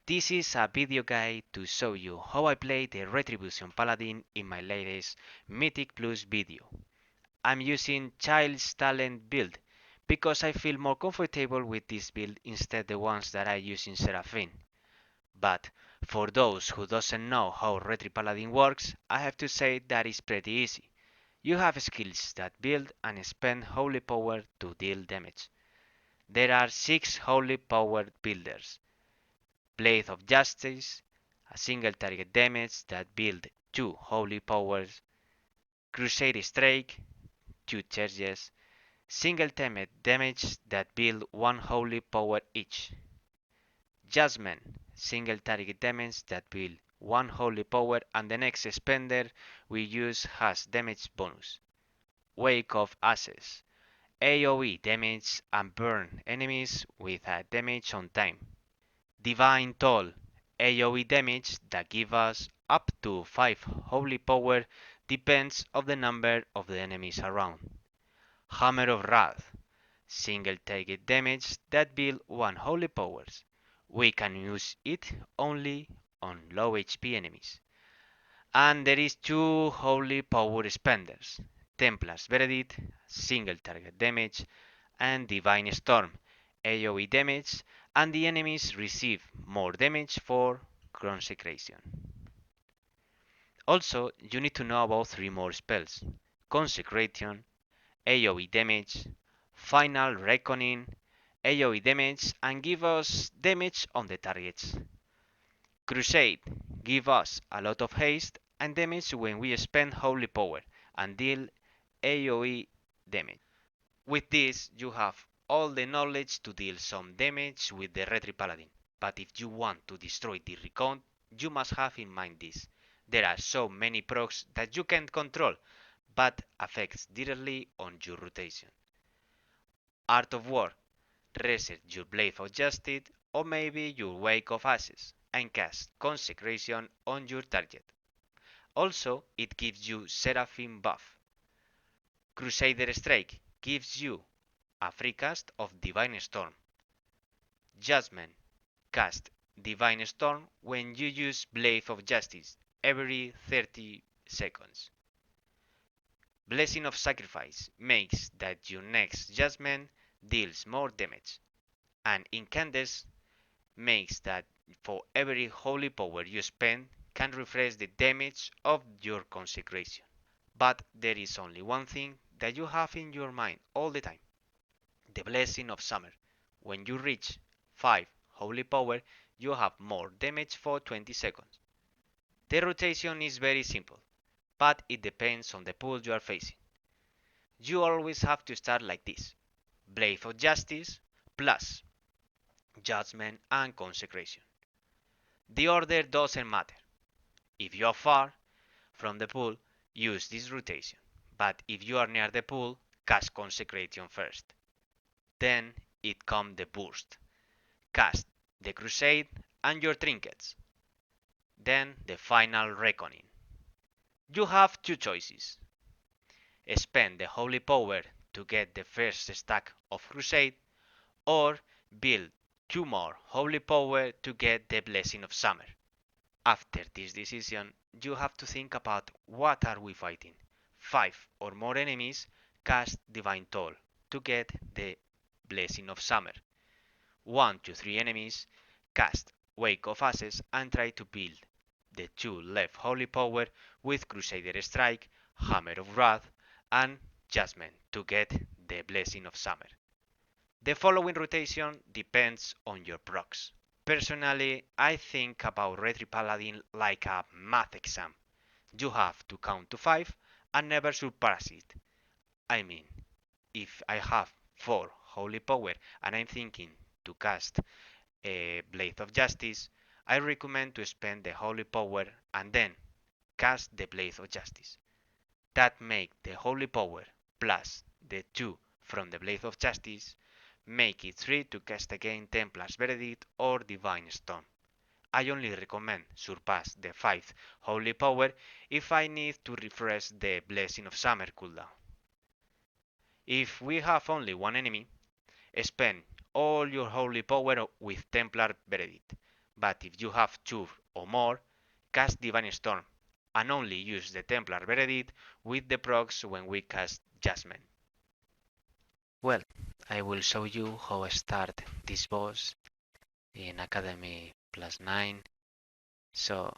This is a video guide to show you how I play the Retribution Paladin in my latest Mythic Plus video. I'm using Child's Talent build because I feel more comfortable with this build instead the ones that I use in Seraphine. But for those who doesn't know how Retri Paladin works, I have to say that it's pretty easy. You have skills that build and spend holy power to deal damage. There are 6 holy powered builders. Blade of Justice, a single target damage that build 2 holy powers, Crusade Strike, 2 charges, single target damage that build 1 holy power each, Judgment, single target damage that build 1 holy power and the next spender we use has damage bonus, Wake of Ashes, AoE damage and burn enemies with a damage on time, Divine Toll, AoE damage that give us up to 5 holy power depends on the number of the enemies around. Hammer of Wrath, single target damage that build 1 holy powers. We can use it only on low HP enemies. And there is 2 holy power spenders, Templar's Verdict, single target damage, and Divine Storm, AoE damage, and the enemies receive more damage for Consecration. Also, you need to know about 3 more spells: Consecration, AoE damage, Final Reckoning, AoE damage, and give us damage on the targets. Crusade give us a lot of haste and damage when we spend holy power and deal AoE damage. With this, you have all the knowledge to deal some damage with the Retri Paladin, but if you want to destroy the Recount, you must have in mind this. There are so many procs that you can't control, but affects directly on your rotation. Art of War, reset your Blade of Justice or maybe your Wake of Ashes and cast Consecration on your target. Also, it gives you Seraphim buff. Crusader Strike gives you a free cast of Divine Storm. Judgment, cast Divine Storm when you use Blade of Justice every 30 seconds. Blessing of Sacrifice makes that your next Judgment deals more damage. And Incandescence makes that for every holy power you spend can refresh the damage of your consecration. But there is only one thing that you have in your mind all the time: the Blessing of Summer. When you reach 5 holy power, you have more damage for 20 seconds. The rotation is very simple, but it depends on the pool you are facing. You always have to start like this: Blade of Justice plus Judgment and Consecration. The order doesn't matter. If you are far from the pool, use this rotation, but if you are near the pool, cast Consecration first. Then it comes the burst. Cast the Crusade and your trinkets. Then the final Reckoning. You have 2 choices: spend the holy power to get the first stack of Crusade, or build 2 more holy power to get the Blessing of Summer. After this decision, you have to think about what are we fighting. 5 or more enemies, cast Divine Toll to get the Blessing of Summer. 1 to 3 enemies, cast Wake of Ashes and try to build the 2 left holy power with Crusader Strike, Hammer of Wrath, and Judgment to get the Blessing of Summer. The following rotation depends on your procs. Personally, I think about Retri Paladin like a math exam. You have to count to 5 and never surpass it. I mean, if I have 4 holy power and I'm thinking to cast a Blade of Justice, I recommend to spend the holy power and then cast the Blade of Justice. That make the holy power plus the 2 from the Blade of Justice make it 3 to cast again Templar's Verdict or Divine Storm. I only recommend surpass the 5th holy power if I need to refresh the Blessing of Summer cooldown. If we have only one enemy, spend all your holy power with Templar Verdict, But if you have 2 or more, cast Divine Storm, and only use the Templar Verdict with the procs when we cast Jasmine. Well, I will show you how I start this boss in Academy +9. So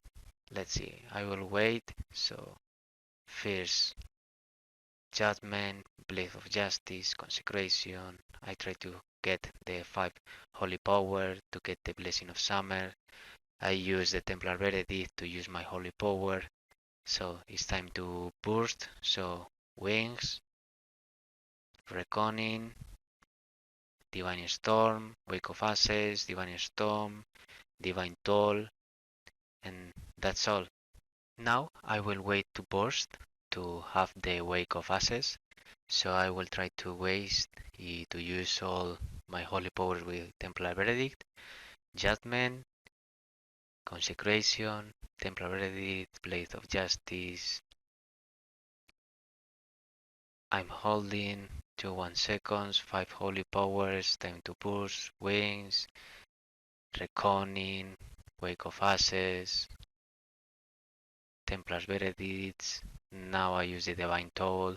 let's see, I will wait. So first Judgment, Blade of Justice, Consecration. I try to get the 5 Holy Power to get the Blessing of Summer. I use the Templar Verdict to use my Holy Power. So it's time to burst. So Wings, Reckoning, Divine Storm, Wake of Ashes, Divine Storm, Divine Toll, and that's all. Now I will wait to burst to have the Wake of Ashes. So I will try to waste to use all my holy powers with Templar Verdict, Judgment, Consecration, Templar Verdict, Blade of Justice. I'm holding 1 seconds, 5 holy powers, time to push, Wings, Reckoning, Wake of Ashes, Templar Verdicts. Now I use the Divine Toll,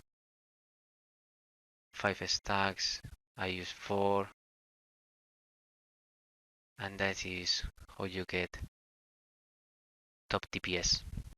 5 stacks, I use 4, and that is how you get top DPS.